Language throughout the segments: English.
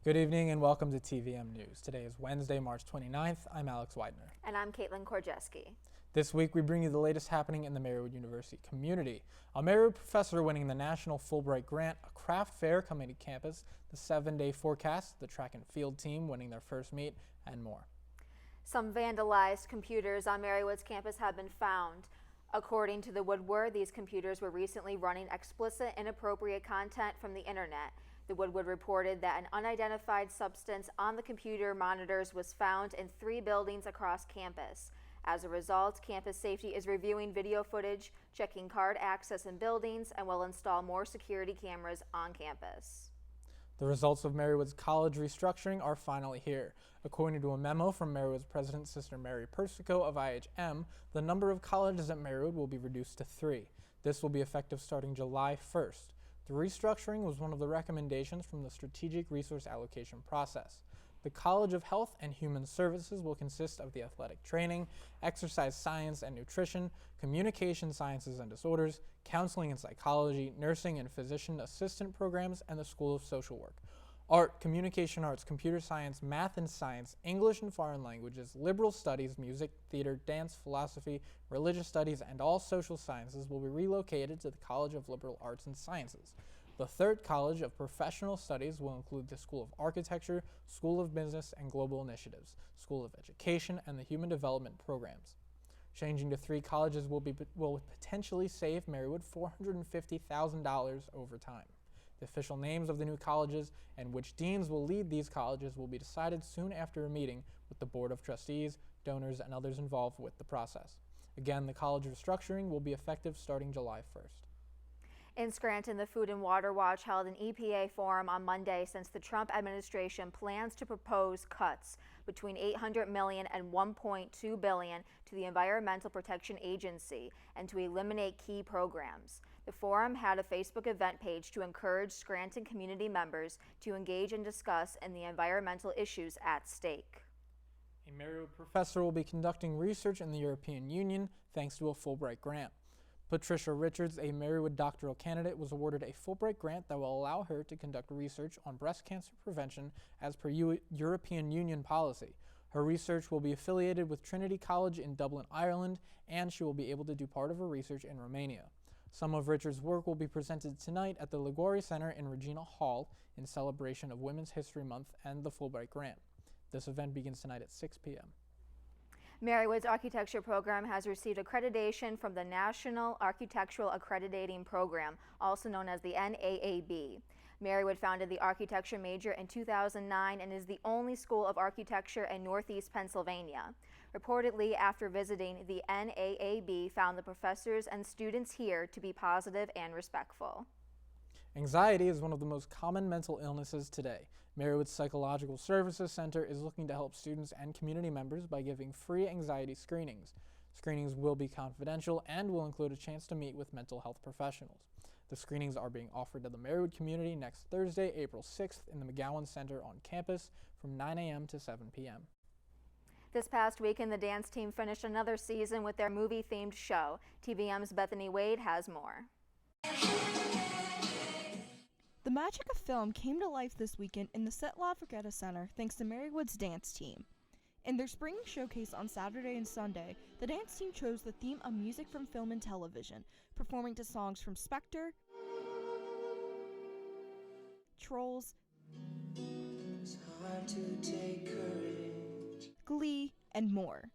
Good evening and welcome to TVM-News. Today is Wednesday, March 29th. I'm Alex Weidner. And I'm Kaitlin Korgeski. This week we bring you the latest happening in the Marywood University community. A Marywood professor winning the National Fulbright Grant, a craft fair coming to campus, the 7-day forecast, the track and field team winning their first meet, and more. Some vandalized computers on Marywood's campus have been found. According to the Woodward, these computers were recently running explicit, inappropriate content from the internet. The Woodward reported that an unidentified substance on the computer monitors was found in 3 buildings across campus. As a result, campus safety is reviewing video footage, checking card access in buildings, and will install more security cameras on campus. The results of Marywood's college restructuring are finally here. According to a memo from Marywood's president, Sister Mary Persico of IHM, the number of colleges at Marywood will be reduced to 3. This will be effective starting July 1st. The restructuring was one of the recommendations from the strategic resource allocation process. The College of Health and Human Services will consist of the athletic training, exercise science and nutrition, communication sciences and disorders, counseling and psychology, nursing and physician assistant programs, and the School of Social Work. Art, communication arts, computer science, math and science, English and foreign languages, liberal studies, music, theater, dance, philosophy, religious studies, and all social sciences will be relocated to the College of Liberal Arts and Sciences. The third College of Professional Studies will include the School of Architecture, School of Business and Global Initiatives, School of Education, and the Human Development Programs. Changing to 3 colleges will potentially save Marywood $450,000 over time. The official names of the new colleges and which deans will lead these colleges will be decided soon after a meeting with the Board of Trustees, donors, and others involved with the process. Again, the college restructuring will be effective starting July 1st. In Scranton, the Food and Water Watch held an EPA Forum on Monday since the Trump administration plans to propose cuts between $800 million and $1.2 billion to the Environmental Protection Agency and to eliminate key programs. The forum had a Facebook event page to encourage Scranton community members to engage and discuss in the environmental issues at stake. A Marywood professor will be conducting research in the European Union thanks to a Fulbright grant. Patricia Richards, a Marywood doctoral candidate, was awarded a Fulbright grant that will allow her to conduct research on breast cancer prevention as per European Union policy. Her research will be affiliated with Trinity College in Dublin, Ireland, and she will be able to do part of her research in Romania. Some of Richards' work will be presented tonight at the Liguori Center in Regina Hall in celebration of Women's History Month and the Fulbright grant. This event begins tonight at 6 p.m. Marywood's architecture program has received accreditation from the National Architectural Accrediting Program, also known as the NAAB. Marywood founded the architecture major in 2009 and is the only school of architecture in Northeast Pennsylvania. Reportedly, after visiting, the NAAB found the professors and students here to be positive and respectful. Anxiety is one of the most common mental illnesses today. Marywood's Psychological Services Center is looking to help students and community members by giving free anxiety screenings. Screenings will be confidential and will include a chance to meet with mental health professionals. The screenings are being offered to the Marywood community next Thursday, April 6th in the McGowan Center on campus from 9 a.m. to 7 p.m. This past weekend, the dance team finished another season with their movie-themed show. TVM's Bethany Wade has more. The magic of film came to life this weekend in the Set La Forgetta Center thanks to Marywood's dance team. In their spring showcase on Saturday and Sunday, the dance team chose the theme of music from film and television, performing to songs from Spectre, Trolls, Glee, and more.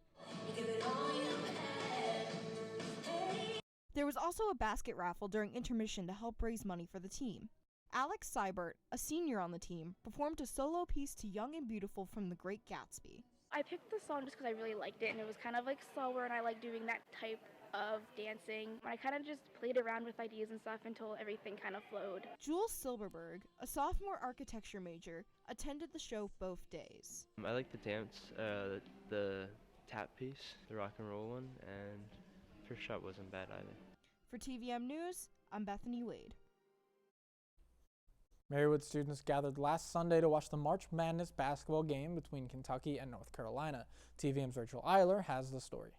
There was also a basket raffle during intermission to help raise money for the team. Alex Seibert, a senior on the team, performed a solo piece to Young and Beautiful from The Great Gatsby. I picked this song just because I really liked it, and it was kind of like slower, and I like doing that type of dancing. I kind of just played around with ideas and stuff until everything kind of flowed. Jules Silberberg, a sophomore architecture major, attended the show both days. I like the dance, the tap piece, the rock and roll one, and first shot wasn't bad either. For TVM News, I'm Bethany Wade. Marywood students gathered last Sunday to watch the March Madness basketball game between Kentucky and North Carolina. TVM's Rachael Eyler has the story.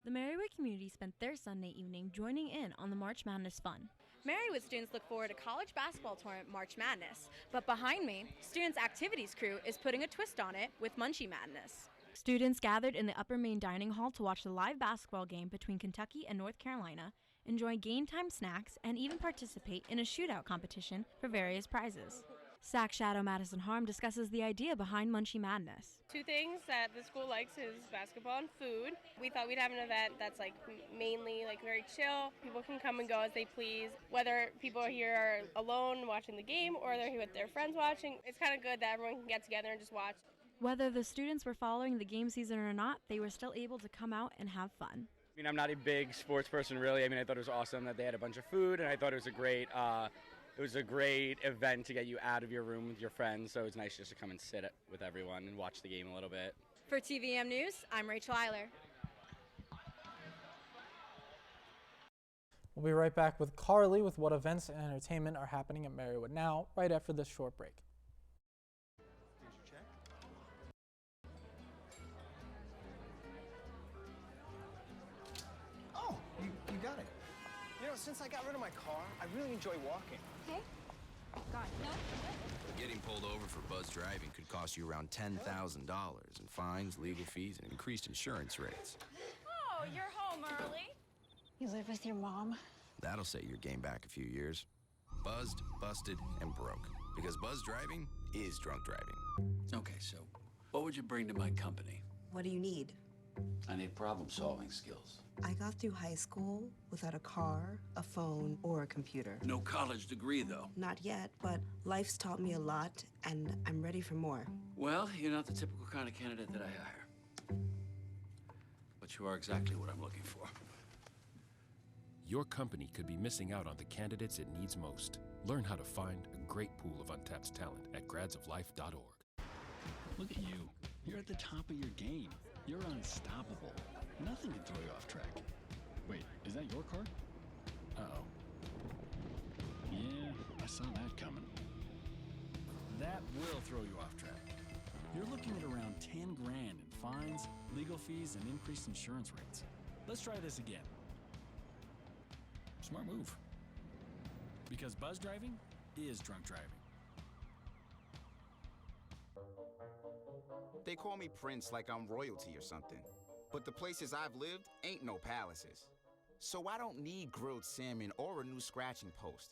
The Marywood community spent their Sunday evening joining in on the March Madness fun. Marywood students look forward to college basketball tournament March Madness, but behind me, students' activities crew is putting a twist on it with Munchie Madness. Students gathered in the upper main dining hall to watch the live basketball game between Kentucky and North Carolina, enjoy game time snacks, and even participate in a shootout competition for various prizes. SAC Shadow Madison Harm discusses the idea behind Munchie Madness. Two things that the school likes is basketball and food. We thought we'd have an event that's mainly very chill. People can come and go as they please. Whether people here are alone watching the game or they're here with their friends watching, it's kind of good that everyone can get together and just watch. Whether the students were following the game season or not, they were still able to come out and have fun. I'm not a big sports person really. I thought it was awesome that they had a bunch of food, and I thought it was a great event to get you out of your room with your friends, so it was nice just to come and sit with everyone and watch the game a little bit. For TVM-News, I'm Rachael Eyler. We'll be right back with Carly with what events and entertainment are happening at Marywood now, right after this short break. Oh, you got it. Since I got rid of my car, I really enjoy walking. Okay. Got it. No? Getting pulled over for buzz driving could cost you around $10,000 in fines, legal fees, and increased insurance rates. Oh, you're home early. You live with your mom? That'll set your game back a few years. Buzzed, busted, and broke. Because buzz driving is drunk driving. Okay, so what would you bring to my company? What do you need? I need problem-solving skills. I got through high school without a car, a phone, or a computer. No college degree, though. Not yet, but life's taught me a lot, and I'm ready for more. Well, you're not the typical kind of candidate that I hire. But you are exactly what I'm looking for. Your company could be missing out on the candidates it needs most. Learn how to find a great pool of untapped talent at gradsoflife.org. Look at you. You're at the top of your game. You're unstoppable. Nothing can throw you off track. Wait, is that your car? Uh-oh. Yeah, I saw that coming. That will throw you off track. You're looking at around 10 grand in fines, legal fees, and increased insurance rates. Let's try this again. Smart move. Because buzz driving is drunk driving. They call me Prince like I'm royalty or something. But the places I've lived ain't no palaces. So I don't need grilled salmon or a new scratching post.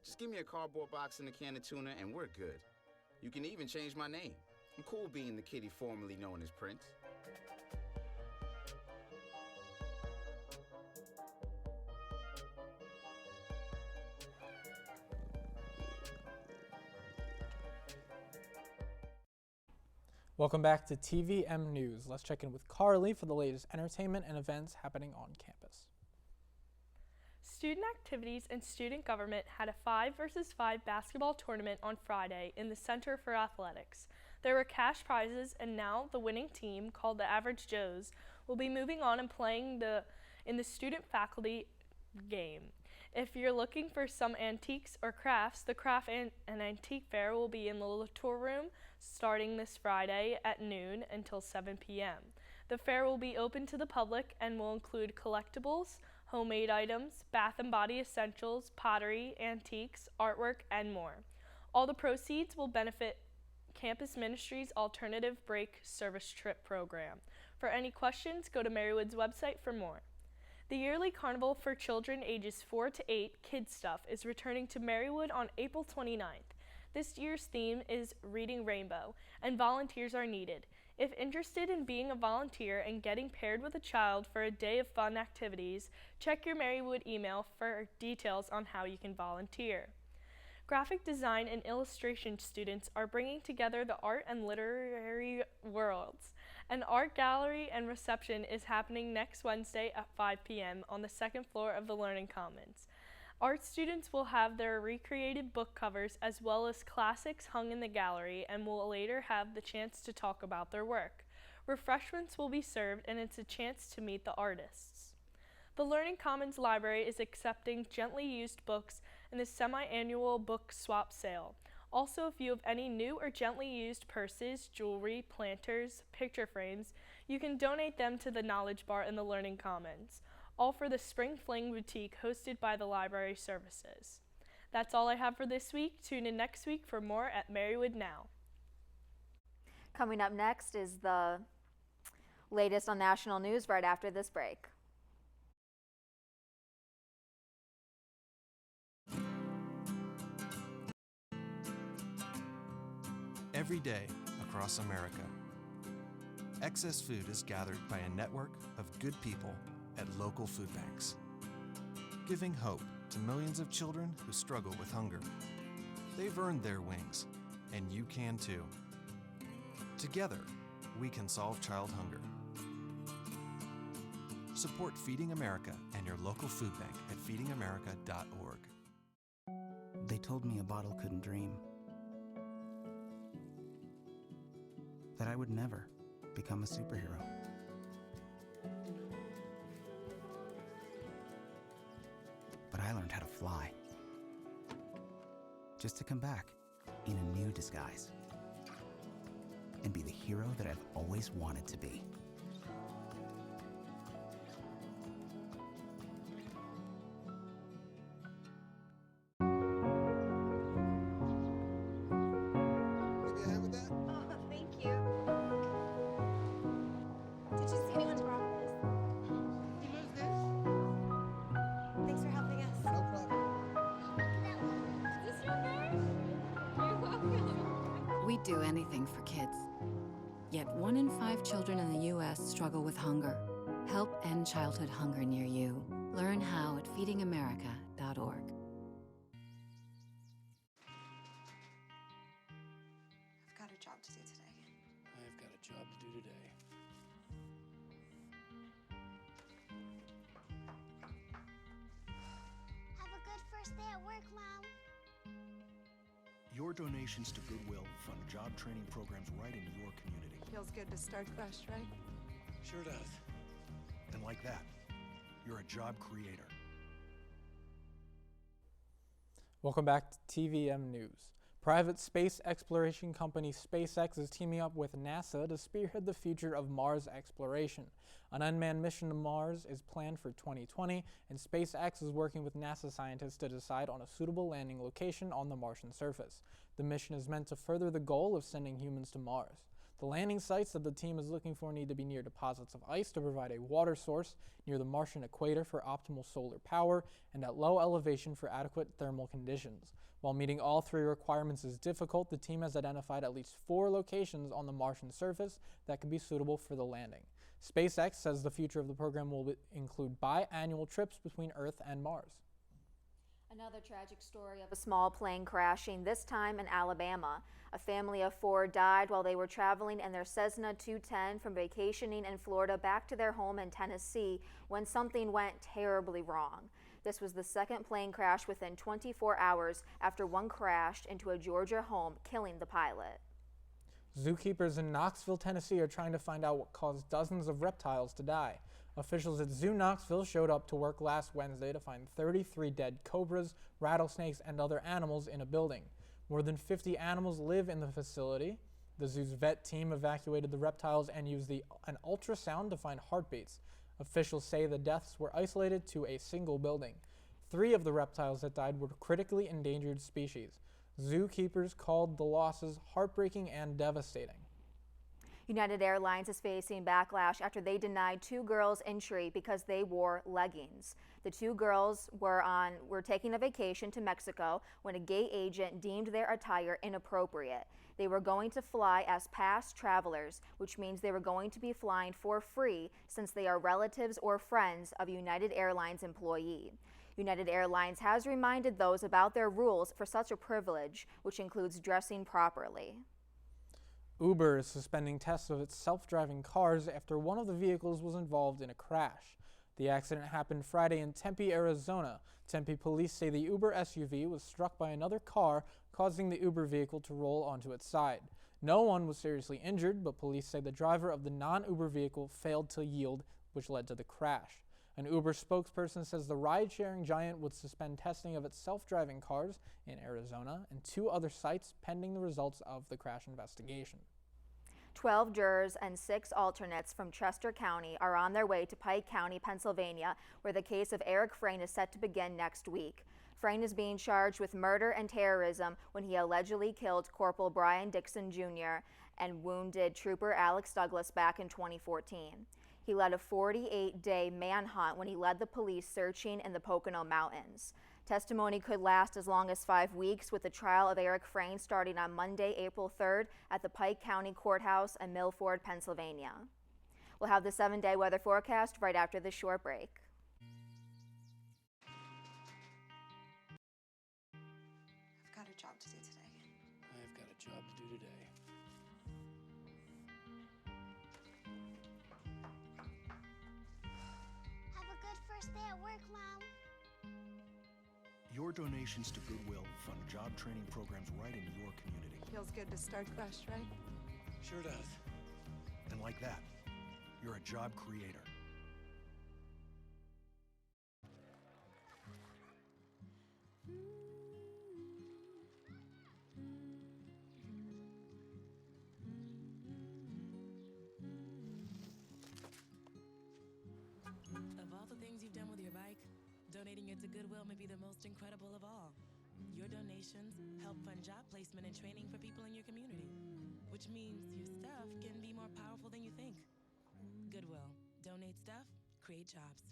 Just give me a cardboard box and a can of tuna and we're good. You can even change my name. I'm cool being the kitty formerly known as Prince. Welcome back to TVM-News. Let's check in with Carly for the latest entertainment and events happening on campus. Student activities and student government had a 5-versus-5 basketball tournament on Friday in the Center for Athletics. There were cash prizes, and now the winning team, called the Average Joes, will be moving on and playing in the student-faculty game. If you're looking for some antiques or crafts, the Craft and Antique Fair will be in the Latour Room starting this Friday at noon until 7 p.m. The fair will be open to the public and will include collectibles, homemade items, bath and body essentials, pottery, antiques, artwork, and more. All the proceeds will benefit Campus Ministries' Alternative Break Service Trip program. For any questions, go to Marywood's website for more. The yearly carnival for children ages 4 to 8, Kid Stuff, is returning to Marywood on April 29th. This year's theme is Reading Rainbow, and volunteers are needed. If interested in being a volunteer and getting paired with a child for a day of fun activities, check your Marywood email for details on how you can volunteer. Graphic design and illustration students are bringing together the art and literary worlds. An art gallery and reception is happening next Wednesday at 5 p.m. on the second floor of the Learning Commons. Art students will have their recreated book covers as well as classics hung in the gallery and will later have the chance to talk about their work. Refreshments will be served and it's a chance to meet the artists. The Learning Commons Library is accepting gently used books in the semi-annual book swap sale. Also, if you have any new or gently used purses, jewelry, planters, picture frames, you can donate them to the Knowledge Bar in the Learning Commons. all for the Spring Fling Boutique hosted by the Library Services. That's all I have for this week. Tune in next week for more at Marywood Now. Coming up next is the latest on national news right after this break. Every day across America, excess food is gathered by a network of good people at local food banks, giving hope to millions of children who struggle with hunger. They've earned their wings, and you can too. Together, we can solve child hunger. Support Feeding America and your local food bank at feedingamerica.org. They told me a bottle couldn't dream. That I would never become a superhero. But I learned how to fly. Just to come back in a new disguise and be the hero that I've always wanted to be. We'd do anything for kids. Yet 1 in 5 children in the U.S. struggle with hunger. Help end childhood hunger near you. Learn how at feedingamerica.org. I've got a job to do today. I've got a job to do today. Have a good first day at work, Mom. Your donations to Goodwill fund job training programs right in your community. Feels good to start fresh, right? Sure does. And like that, you're a job creator. Welcome back to TVM-News. Private space exploration company SpaceX is teaming up with NASA to spearhead the future of Mars exploration. An unmanned mission to Mars is planned for 2020, and SpaceX is working with NASA scientists to decide on a suitable landing location on the Martian surface. The mission is meant to further the goal of sending humans to Mars. The landing sites that the team is looking for need to be near deposits of ice to provide a water source, near the Martian equator for optimal solar power, and at low elevation for adequate thermal conditions. While meeting all 3 requirements is difficult, the team has identified at least 4 locations on the Martian surface that could be suitable for the landing. SpaceX says the future of the program will include biannual trips between Earth and Mars. Another tragic story of a small plane crashing, this time in Alabama. A family of 4 died while they were traveling in their Cessna 210 from vacationing in Florida back to their home in Tennessee when something went terribly wrong. This was the second plane crash within 24 hours after one crashed into a Georgia home, killing the pilot. Zookeepers in Knoxville, Tennessee are trying to find out what caused dozens of reptiles to die. Officials at Zoo Knoxville showed up to work last Wednesday to find 33 dead cobras, rattlesnakes, and other animals in a building. More than 50 animals live in the facility. The zoo's vet team evacuated the reptiles and used an ultrasound to find heartbeats. Officials say the deaths were isolated to a single building. 3 of the reptiles that died were critically endangered species. Zookeepers called the losses heartbreaking and devastating. United Airlines is facing backlash after they denied 2 girls entry because they wore leggings. The 2 girls were taking a vacation to Mexico when a gate agent deemed their attire inappropriate. They were going to fly as past travelers, which means they were going to be flying for free since they are relatives or friends of a United Airlines employee. United Airlines has reminded those about their rules for such a privilege, which includes dressing properly. Uber is suspending tests of its self-driving cars after one of the vehicles was involved in a crash. The accident happened Friday in Tempe, Arizona. Tempe police say the Uber SUV was struck by another car, causing the Uber vehicle to roll onto its side. No one was seriously injured, but police say the driver of the non-Uber vehicle failed to yield, which led to the crash. An Uber spokesperson says the ride-sharing giant would suspend testing of its self-driving cars in Arizona and 2 other sites pending the results of the crash investigation. 12 jurors and 6 alternates from Chester County are on their way to Pike County, Pennsylvania, where the case of Eric Frayne is set to begin next week. Frayne is being charged with murder and terrorism when he allegedly killed Corporal Brian Dixon Jr. and wounded Trooper Alex Douglas back in 2014. He led a 48-day manhunt when he led the police searching in the Pocono Mountains. Testimony could last as long as 5 weeks, with the trial of Eric Frayne starting on Monday, April 3rd at the Pike County Courthouse in Milford, Pennsylvania. We'll have the 7-day weather forecast right after this short break. I've got a job to do today. I've got a job to do today. Have a good first day at work, Mom. Your donations to Goodwill fund job training programs right in your community. Feels good to start fresh, right? Sure does. And like that, you're a job creator. Of all the things you've done with your bike, donating it to Goodwill may be the most incredible of all. Your donations help fund job placement and training for people in your community, which means your stuff can be more powerful than you think. Goodwill. Donate stuff, create jobs.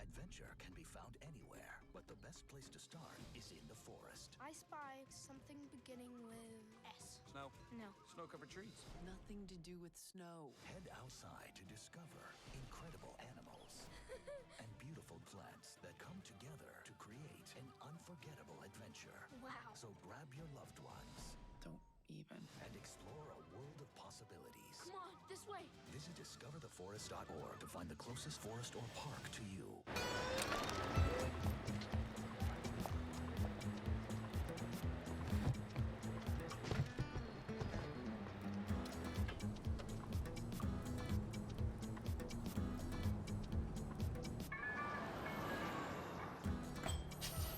Adventure can be found anywhere, but the best place to start is in the forest. I spy something beginning with S. Snow? No. Snow-covered trees. Nothing to do with snow. Head outside to discover incredible animals and beautiful plants that come together to create an unforgettable adventure. Wow. So grab your loved ones. Don't even. And explore a world of possibilities. Come on, this way. Visit discovertheforest.org to find the closest forest or park to you.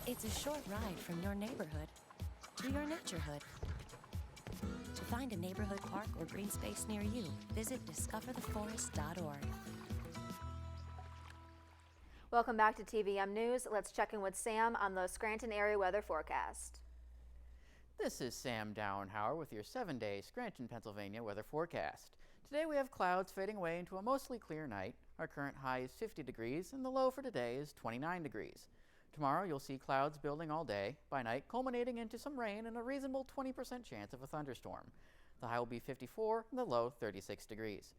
It's a short ride from your neighborhood to your naturehood. To find a neighborhood park or green space near you, visit discovertheforest.org. Welcome back to TVM-News. Let's check in with Sam on the Scranton area weather forecast. This is Sam Dauenhauer with your 7-day Scranton, Pennsylvania weather forecast. Today we have clouds fading away into a mostly clear night. Our current high is 50 degrees and the low for today is 29 degrees. Tomorrow you'll see clouds building all day, by night culminating into some rain and a reasonable 20% chance of a thunderstorm. The high will be 54 and the low 36 degrees.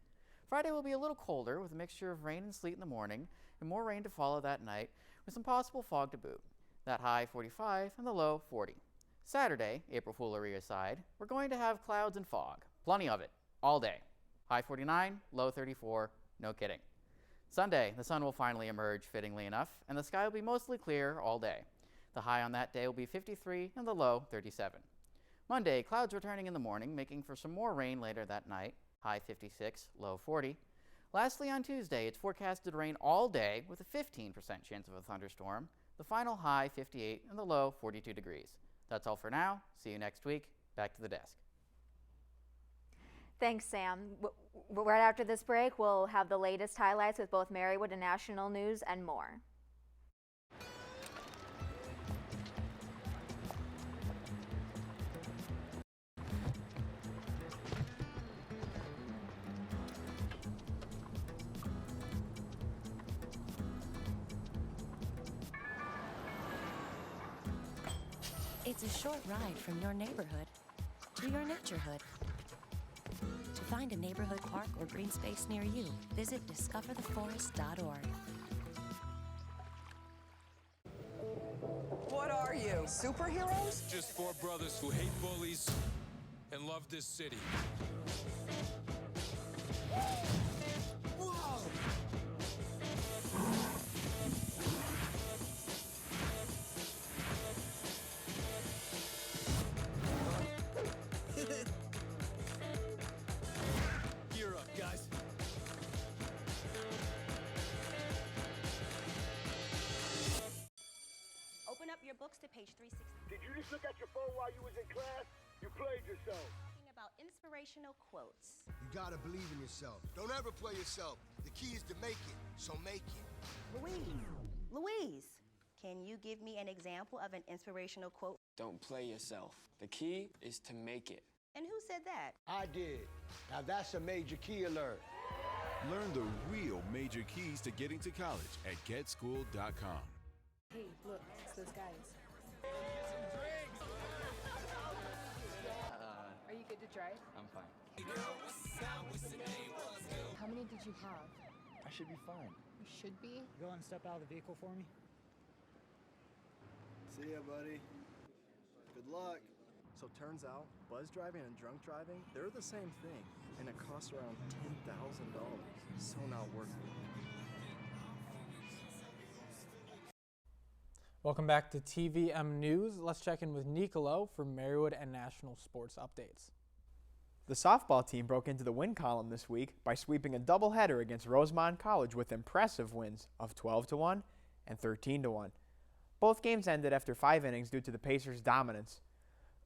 Friday will be a little colder with a mixture of rain and sleet in the morning and more rain to follow that night with some possible fog to boot. That high 45 and the low 40. Saturday, April Foolery aside, we're going to have clouds and fog. Plenty of it, all day. High 49, low 34, no kidding. Sunday, the sun will finally emerge fittingly enough, and the sky will be mostly clear all day. The high on that day will be 53 and the low 37. Monday, clouds returning in the morning, making for some more rain later that night, high 56, low 40. Lastly, on Tuesday, it's forecasted to rain all day with a 15% chance of a thunderstorm. The final high 58 and the low 42 degrees. That's all for now. See you next week. Back to the desk. Thanks, Sam. Right after this break, we'll have the latest highlights with both Marywood and national news and more. It's a short ride from your neighborhood to your naturehood. To find a neighborhood park or green space near you, visit discovertheforest.org. What are you, superheroes? Just four brothers who hate bullies and love this city. Whoa! Gear up, guys. Open up your books to page 360. Did you just look at your phone while you was in class? You played yourself. Talking about inspirational quotes. You gotta believe in yourself. Don't ever play yourself. The key is to make it, so make it. Louise, can you give me an example of an inspirational quote? Don't play yourself. The key is to make it. And who said that? I did. Now that's a major key alert. Learn the real major keys to getting to college at getschool.com. Hey, look, it's those guys. Are you good to drive? I'm fine. How many did you have? I should be fine. You should be. Go and step out of the vehicle for me. See ya, buddy. Good luck. So turns out, buzz driving and drunk driving, they're the same thing, and it costs around $10,000. So not worth it. Welcome back to TVM-News. Let's check in with Nicolo for Marywood and national sports updates. The softball team broke into the win column this week by sweeping a doubleheader against Rosemont College with impressive wins of 12-1 and 13-1. Both games ended after 5 innings due to the Pacers' dominance.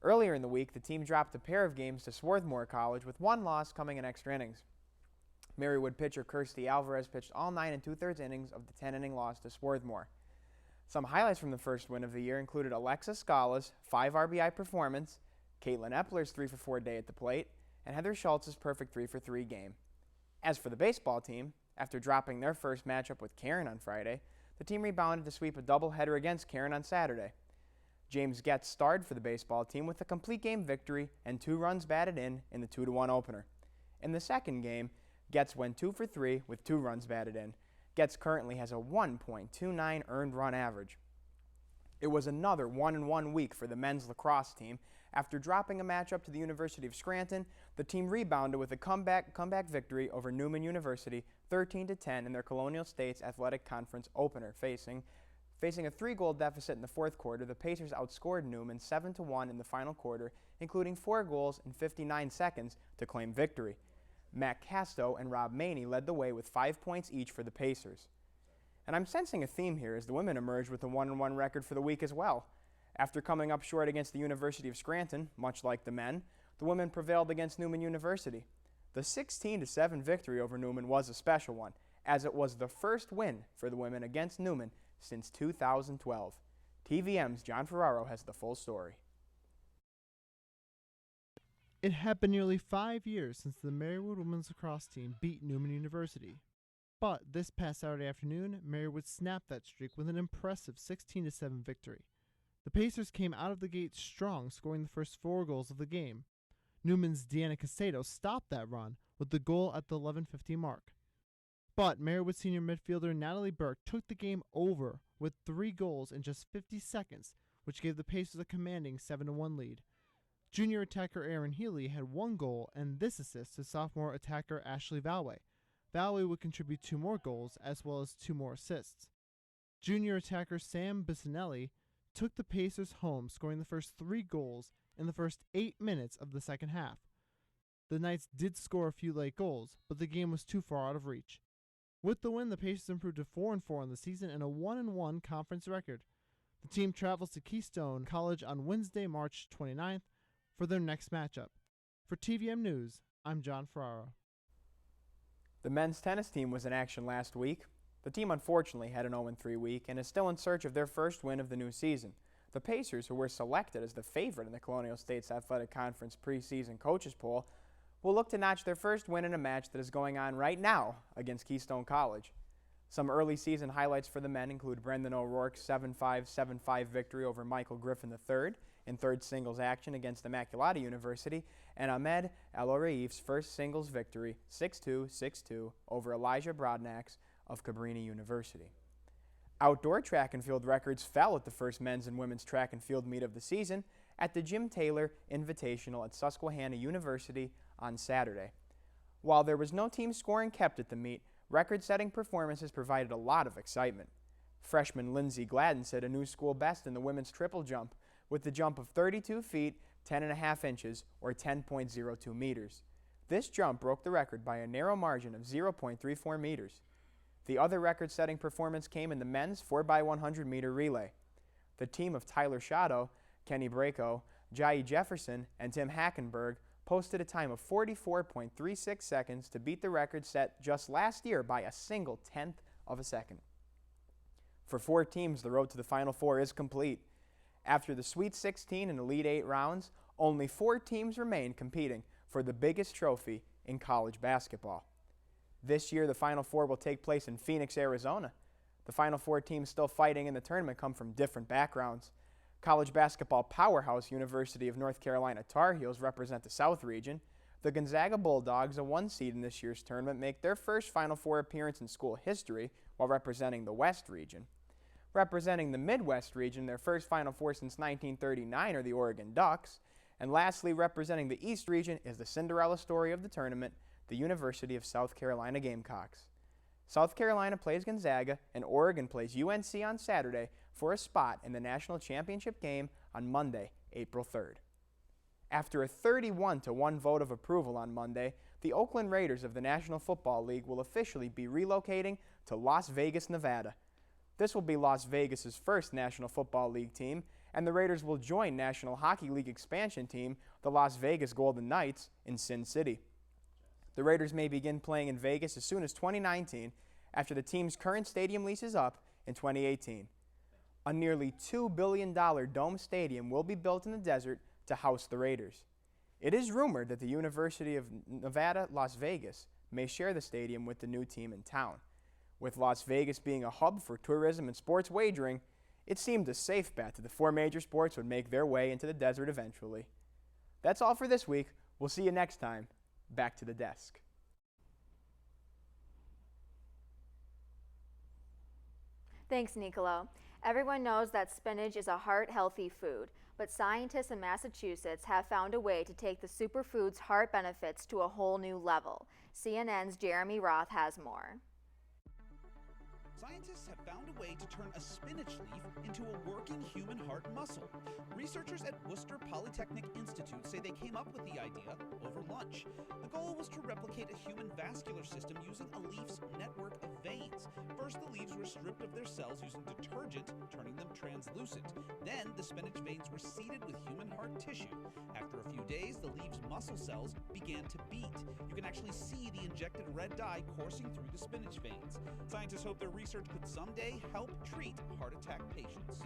Earlier in the week, the team dropped a pair of games to Swarthmore College with one loss coming in extra innings. Marywood pitcher Kirsty Alvarez pitched all 9 2/3 innings of the 10-inning loss to Swarthmore. Some highlights from the first win of the year included Alexa Scala's 5 RBI performance, Kaitlin Epler's 3-for-4 day at the plate, and Heather Schultz's perfect 3-for-3 game. As for the baseball team, after dropping their first matchup with Karen on Friday, the team rebounded to sweep a doubleheader against Karen on Saturday. James Getz starred for the baseball team with a complete game victory and 2 runs batted in the 2-1 opener. In the second game, Getz went 2 for 3 with 2 runs batted in. Getz currently has a 1.29 earned run average. It was another 1-1 week for the men's lacrosse team. After dropping a matchup to the University of Scranton, the team rebounded with a comeback victory over Newman University 13-10 in their Colonial States Athletic Conference opener. Facing a 3-goal deficit in the fourth quarter, the Pacers outscored Newman 7-1 in the final quarter, including 4 goals in 59 seconds to claim victory. Matt Casto and Rob Maney led the way with 5 points each for the Pacers. And I'm sensing a theme here as the women emerged with a 1-1 record for the week as well. After coming up short against the University of Scranton, much like the men, the women prevailed against Newman University. The 16-7 victory over Newman was a special one, as it was the first win for the women against Newman since 2012. TVM's John Ferraro has the full story. It had been nearly 5 years since the Marywood women's lacrosse team beat Newman University. But this past Saturday afternoon, Marywood snapped that streak with an impressive 16-7 victory. The Pacers came out of the gate strong, scoring the first 4 goals of the game. Newman's Deanna Casado stopped that run with the goal at the 11:50 mark. But Marywood senior midfielder Natalie Burke took the game over with 3 goals in just 50 seconds, which gave the Pacers a commanding 7-1 lead. Junior attacker Aaron Healy had 1 goal and this assist to sophomore attacker Ashley Valle. Valle would contribute 2 more goals as well as 2 more assists. Junior attacker Sam Bisinelli took the Pacers home, scoring the first 3 goals in the first 8 minutes of the second half. The Knights did score a few late goals, but the game was too far out of reach. With the win, the Pacers improved to 4-4 in the season and a 1-1 conference record. The team travels to Keystone College on Wednesday, March 29th for their next matchup. For TVM News, I'm John Ferraro. The men's tennis team was in action last week. The team unfortunately had an 0-3 week and is still in search of their first win of the new season. The Pacers, who were selected as the favorite in the Colonial States Athletic Conference preseason coaches poll, will look to notch their first win in a match that is going on right now against Keystone College. Some early season highlights for the men include Brendan O'Rourke's 7-5 victory over Michael Griffin III in third singles action against Immaculata University, and Ahmed El-Oraif's first singles victory, 6-2, 6-2, over Elijah Brodnax of Cabrini University. Outdoor track and field records fell at the first men's and women's track and field meet of the season at the Jim Taylor Invitational at Susquehanna University on Saturday. While there was no team scoring kept at the meet, record-setting performances provided a lot of excitement. Freshman Lindsay Gladden set a new school best in the women's triple jump with the jump of 32 feet, 10.5 inches, or 10.02 meters. This jump broke the record by a narrow margin of 0.34 meters. The other record-setting performance came in the men's 4x100 meter relay. The team of Tyler Shadow, Kenny Braco, Jai Jefferson, and Tim Hackenberg posted a time of 44.36 seconds to beat the record set just last year by a single tenth of a second. For 4 teams, the road to the Final Four is complete. After the Sweet 16 and Elite 8 rounds, only 4 teams remain competing for the biggest trophy in college basketball. This year, the Final Four will take place in Phoenix, Arizona. The Final Four teams still fighting in the tournament come from different backgrounds. College basketball powerhouse University of North Carolina Tar Heels represent the South region. The Gonzaga Bulldogs, a 1 seed in this year's tournament, make their first Final Four appearance in school history while representing the West region. Representing the Midwest region, their first Final Four since 1939 are the Oregon Ducks. And lastly, representing the East region is the Cinderella story of the tournament, the University of South Carolina Gamecocks. South Carolina plays Gonzaga, and Oregon plays UNC on Saturday for a spot in the national championship game on Monday, April 3rd. After a 31-1 vote of approval on Monday, the Oakland Raiders of the National Football League will officially be relocating to Las Vegas, Nevada. This will be Las Vegas's first National Football League team, and the Raiders will join National Hockey League expansion team, the Las Vegas Golden Knights, in Sin City. The Raiders may begin playing in Vegas as soon as 2019 after the team's current stadium lease is up in 2018. A nearly $2 billion dome stadium will be built in the desert to house the Raiders. It is rumored that the University of Nevada, Las Vegas may share the stadium with the new team in town. With Las Vegas being a hub for tourism and sports wagering, it seemed a safe bet that the 4 major sports would make their way into the desert eventually. That's all for this week. We'll see you next time. Back to the desk. Thanks, Nicolo. Everyone knows that spinach is a heart-healthy food, but scientists in Massachusetts have found a way to take the superfood's heart benefits to a whole new level. CNN's Jeremy Roth has more. Scientists have found a way to turn a spinach leaf into a working human heart muscle. Researchers at Worcester Polytechnic Institute say they came up with the idea over lunch. The goal was to replicate a human vascular system using a leaf's network of veins. First, the leaves were stripped of their cells using detergent, turning them translucent. Then, the spinach veins were seeded with human heart tissue. After a few days, the leaf's muscle cells began to beat. You can actually see the injected red dye coursing through the spinach veins. Scientists hope their research could someday help treat heart attack patients.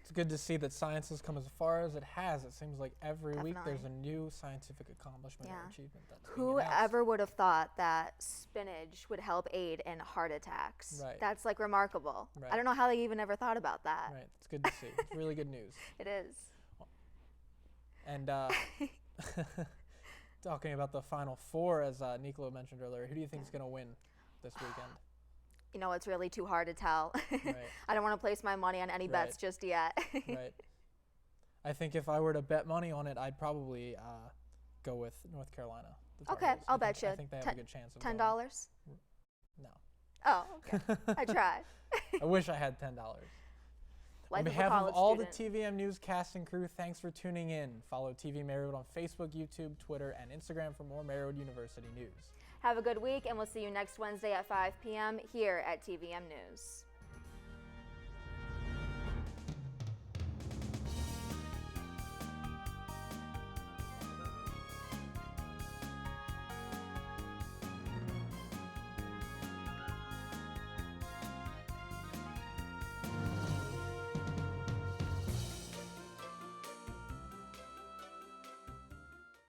It's good to see that science has come as far as it has. It seems like every week there's a new scientific accomplishment or achievement. Whoever would have thought that spinach would help aid in heart attacks? Right. That's like remarkable. Right. I don't know how they even ever thought about that. Right. It's good to see. It's really good news. It is. And talking about the Final Four, as Nicolo mentioned earlier, who do you think is going to win this weekend? You know, it's really too hard to tell. Right. I don't want to place my money on any bets just yet. Right. I think if I were to bet money on it, I'd probably go with North Carolina. Okay, I'll bet you. I think they have a good chance of $10? No. Oh, okay. I tried. I wish I had $10. On behalf of all the TVM News cast and crew, thanks for tuning in. Follow TV-Marywood on Facebook, YouTube, Twitter, and Instagram for more Marywood University news. Have a good week, and we'll see you next Wednesday at 5 p.m. here at TVM News.